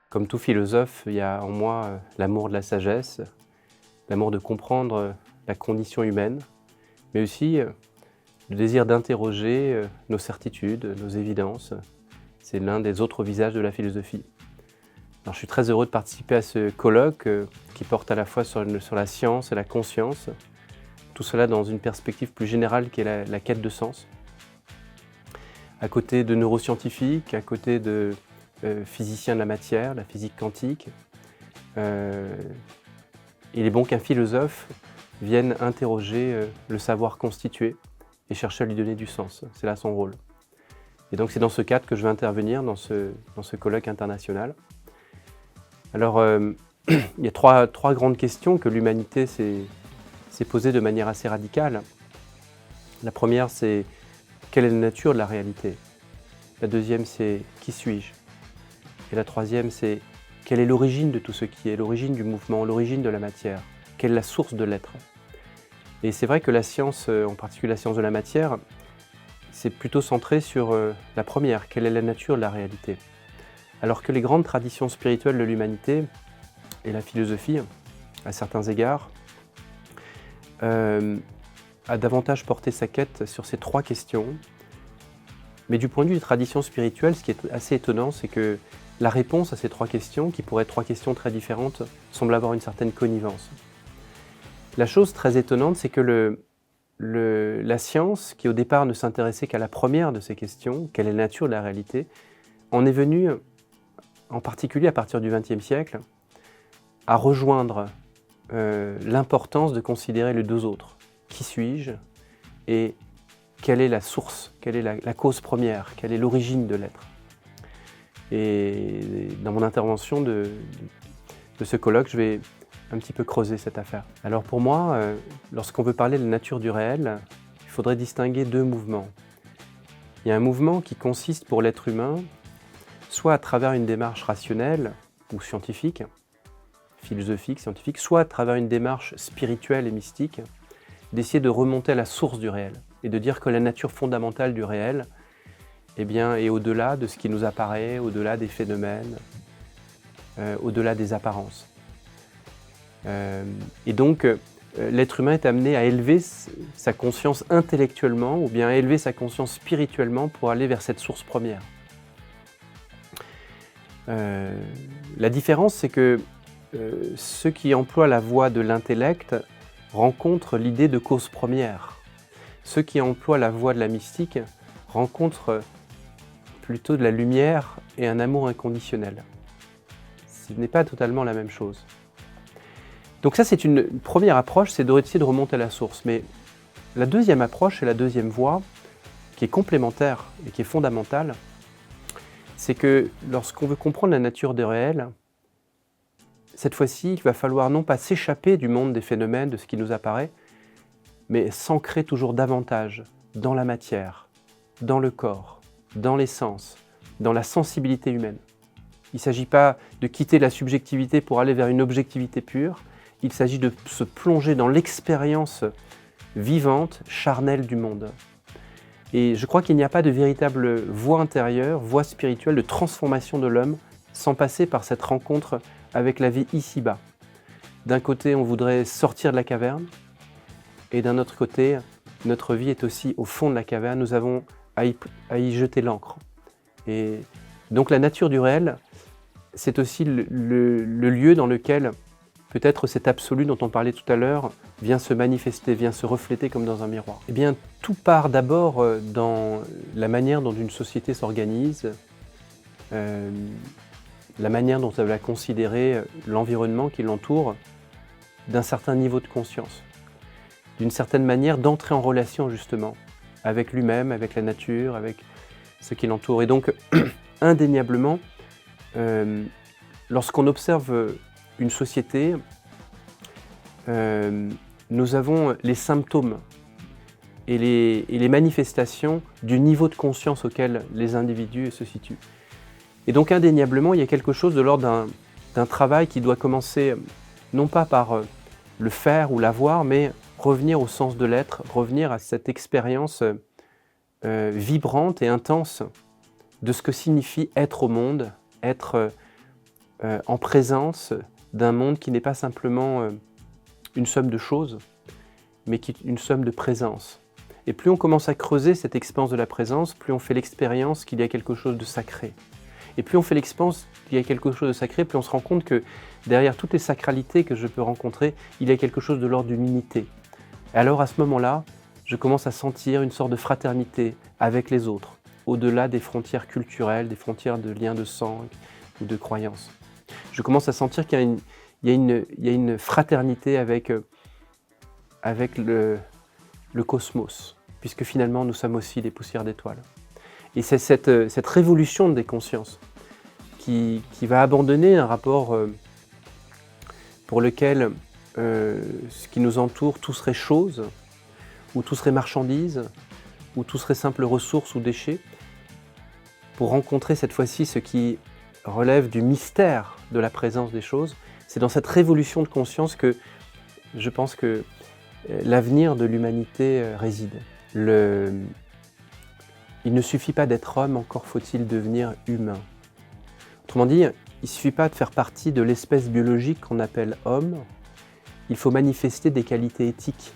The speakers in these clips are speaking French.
Comme tout philosophe, il y a en moi l'amour de la sagesse, l'amour de comprendre la condition humaine, mais aussi le désir d'interroger nos certitudes, nos évidences. C'est l'un des autres visages de la philosophie. Alors, je suis très heureux de participer à ce colloque qui porte à la fois sur la science et la conscience, tout cela dans une perspective plus générale qui est la quête de sens. À côté de neuroscientifiques, à côté de physiciens de la matière, la physique quantique, il est bon qu'un philosophe vienne interroger le savoir constitué et chercher à lui donner du sens. C'est là son rôle. Et donc c'est dans ce cadre que je vais intervenir dans ce colloque international. Alors, il y a trois grandes questions que l'humanité s'est posées de manière assez radicale. La première, c'est quelle est la nature de la réalité? La deuxième, c'est qui suis-je? Et la troisième, c'est quelle est l'origine de tout ce qui est, l'origine du mouvement, l'origine de la matière? Quelle est la source de l'être? Et c'est vrai que la science, en particulier la science de la matière, c'est plutôt centré sur la première, quelle est la nature de la réalité? Alors que les grandes traditions spirituelles de l'humanité et la philosophie, à certains égards, a davantage porté sa quête sur ces trois questions. Mais du point de vue des traditions spirituelles, ce qui est assez étonnant, c'est que la réponse à ces trois questions, qui pourraient être trois questions très différentes, semble avoir une certaine connivence. La chose très étonnante, c'est que la science, qui au départ ne s'intéressait qu'à la première de ces questions, quelle est la nature de la réalité, en est venue, en particulier à partir du XXe siècle, à rejoindre l'importance de considérer les deux autres. Qui suis-je? Et quelle est la source? Quelle est la cause première? Quelle est l'origine de l'être? Et dans mon intervention de ce colloque, je vais un petit peu creuser cette affaire. Alors pour moi, lorsqu'on veut parler de la nature du réel, il faudrait distinguer deux mouvements. Il y a un mouvement qui consiste pour l'être humain, soit à travers une démarche rationnelle ou scientifique, philosophique, scientifique, soit à travers une démarche spirituelle et mystique, d'essayer de remonter à la source du réel et de dire que la nature fondamentale du réel est au-delà de ce qui nous apparaît, au-delà des phénomènes, au-delà des apparences. Et donc, l'être humain est amené à élever sa conscience intellectuellement ou bien à élever sa conscience spirituellement pour aller vers cette source première. La différence, c'est que ceux qui emploient la voie de l'intellect rencontrent l'idée de cause première. Ceux qui emploient la voie de la mystique rencontrent plutôt de la lumière et un amour inconditionnel. Ce n'est pas totalement la même chose. Donc ça, c'est une première approche, c'est d'essayer de remonter à la source. Mais la deuxième approche et la deuxième voie, qui est complémentaire et qui est fondamentale, c'est que lorsqu'on veut comprendre la nature du réel, cette fois-ci, il va falloir non pas s'échapper du monde des phénomènes, de ce qui nous apparaît, mais s'ancrer toujours davantage dans la matière, dans le corps, dans les sens, dans la sensibilité humaine. Il ne s'agit pas de quitter la subjectivité pour aller vers une objectivité pure, il s'agit de se plonger dans l'expérience vivante, charnelle du monde. Et je crois qu'il n'y a pas de véritable voie intérieure, voie spirituelle de transformation de l'homme sans passer par cette rencontre avec la vie ici-bas. D'un côté, on voudrait sortir de la caverne, et d'un autre côté, notre vie est aussi au fond de la caverne, nous avons à y jeter l'ancre. Et donc la nature du réel, c'est aussi le lieu dans lequel peut-être cet absolu dont on parlait tout à l'heure vient se manifester, vient se refléter comme dans un miroir. Eh bien, tout part d'abord dans la manière dont une société s'organise, la manière dont elle va considérer l'environnement qui l'entoure, d'un certain niveau de conscience, d'une certaine manière d'entrer en relation justement avec lui-même, avec la nature, avec ce qui l'entoure. Et donc, indéniablement, lorsqu'on observe une société, nous avons les symptômes et les manifestations du niveau de conscience auquel les individus se situent. Et donc indéniablement, il y a quelque chose de l'ordre d'un travail qui doit commencer non pas par le faire ou l'avoir, mais revenir au sens de l'être, revenir à cette expérience vibrante et intense de ce que signifie être au monde, être en présence d'un monde qui n'est pas simplement une somme de choses, mais qui est une somme de présence. Et plus on commence à creuser cette expérience de la présence, plus on fait l'expérience qu'il y a quelque chose de sacré. Et plus on fait l'expérience qu'il y a quelque chose de sacré, plus on se rend compte que derrière toutes les sacralités que je peux rencontrer, il y a quelque chose de l'ordre d'une unité. Et alors à ce moment-là, je commence à sentir une sorte de fraternité avec les autres, au-delà des frontières culturelles, des frontières de liens de sang ou de croyances. Je commence à sentir qu'il y a une fraternité avec le cosmos, puisque finalement nous sommes aussi des poussières d'étoiles. Et c'est cette révolution des consciences qui va abandonner un rapport pour lequel ce qui nous entoure, tout serait chose, ou tout serait marchandise, ou tout serait simple ressource ou déchet, pour rencontrer cette fois-ci ce qui relève du mystère de la présence des choses. C'est dans cette révolution de conscience que je pense que l'avenir de l'humanité réside. Il ne suffit pas d'être homme, encore faut-il devenir humain. Autrement dit, il ne suffit pas de faire partie de l'espèce biologique qu'on appelle homme, il faut manifester des qualités éthiques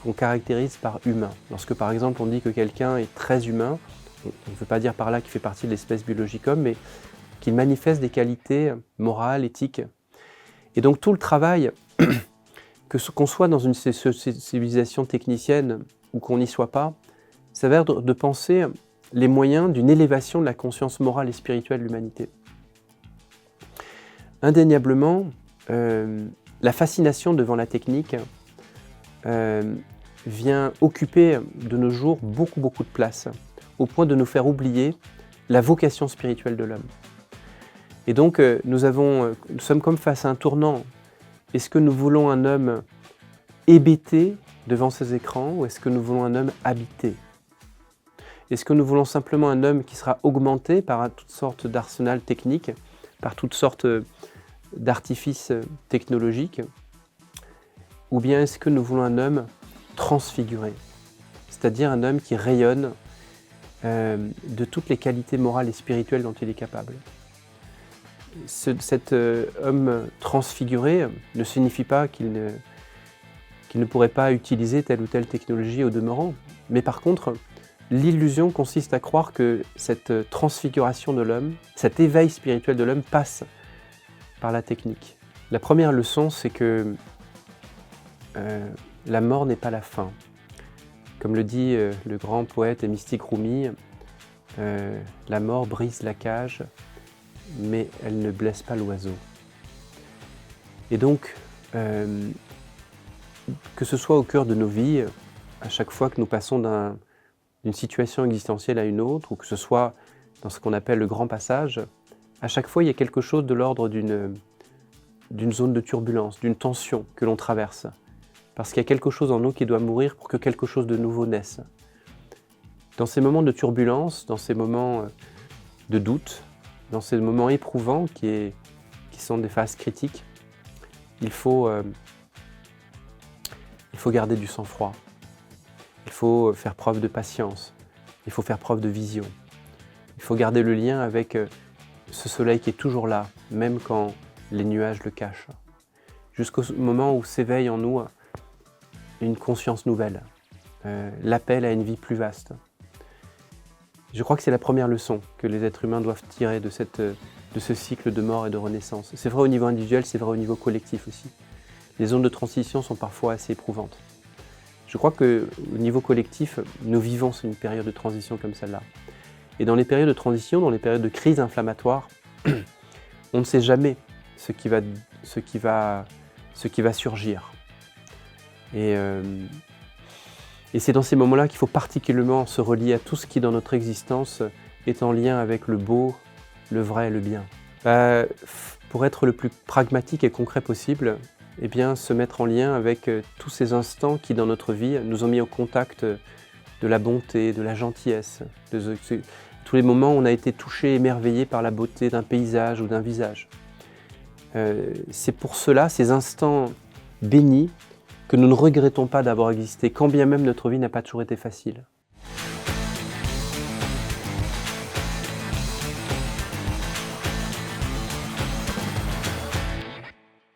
qu'on caractérise par humain. Lorsque par exemple on dit que quelqu'un est très humain, on ne veut pas dire par là qu'il fait partie de l'espèce biologique homme, mais qu'il manifeste des qualités morales, éthiques. Et donc tout le travail, qu'on soit dans une civilisation technicienne ou qu'on n'y soit pas, ça va être de penser les moyens d'une élévation de la conscience morale et spirituelle de l'humanité. Indéniablement, la fascination devant la technique vient occuper de nos jours beaucoup de place, au point de nous faire oublier la vocation spirituelle de l'homme. Et donc nous sommes comme face à un tournant. Est-ce que nous voulons un homme hébété devant ses écrans ou est-ce que nous voulons un homme habité? Est-ce que nous voulons simplement un homme qui sera augmenté par toutes sortes d'arsenals techniques, par toutes sortes d'artifices technologiques? Ou bien est-ce que nous voulons un homme transfiguré, c'est-à-dire un homme qui rayonne de toutes les qualités morales et spirituelles dont il est capable? Cet homme transfiguré ne signifie pas qu'il ne pourrait pas utiliser telle ou telle technologie au demeurant, mais par contre, l'illusion consiste à croire que cette transfiguration de l'homme, cet éveil spirituel de l'homme passe par la technique. La première leçon, c'est que la mort n'est pas la fin. Comme le dit le grand poète et mystique Rumi, la mort brise la cage, mais elle ne blesse pas l'oiseau. Et donc, que ce soit au cœur de nos vies, à chaque fois que nous passons d'une situation existentielle à une autre, ou que ce soit dans ce qu'on appelle le grand passage, à chaque fois il y a quelque chose de l'ordre d'une zone de turbulence, d'une tension que l'on traverse. Parce qu'il y a quelque chose en nous qui doit mourir pour que quelque chose de nouveau naisse. Dans ces moments de turbulence, dans ces moments de doute, dans ces moments éprouvants qui sont des phases critiques, il faut garder du sang-froid. Il faut faire preuve de patience. Il faut faire preuve de vision. Il faut garder le lien avec ce soleil qui est toujours là, même quand les nuages le cachent. Jusqu'au moment où s'éveille en nous une conscience nouvelle, l'appel à une vie plus vaste. Je crois que c'est la première leçon que les êtres humains doivent tirer de ce cycle de mort et de renaissance. C'est vrai au niveau individuel, c'est vrai au niveau collectif aussi. Les zones de transition sont parfois assez éprouvantes. Je crois qu'au niveau collectif, nous vivons une période de transition comme celle-là. Et dans les périodes de transition, dans les périodes de crise inflammatoire, on ne sait jamais ce qui va surgir. Et c'est dans ces moments-là qu'il faut particulièrement se relier à tout ce qui dans notre existence est en lien avec le beau, le vrai et le bien. Pour être le plus pragmatique et concret possible, eh bien, se mettre en lien avec tous ces instants qui dans notre vie nous ont mis au contact de la bonté, de la gentillesse, tous les moments où on a été touché, émerveillé par la beauté d'un paysage ou d'un visage. C'est pour cela, ces instants bénis, que nous ne regrettons pas d'avoir existé, quand bien même notre vie n'a pas toujours été facile.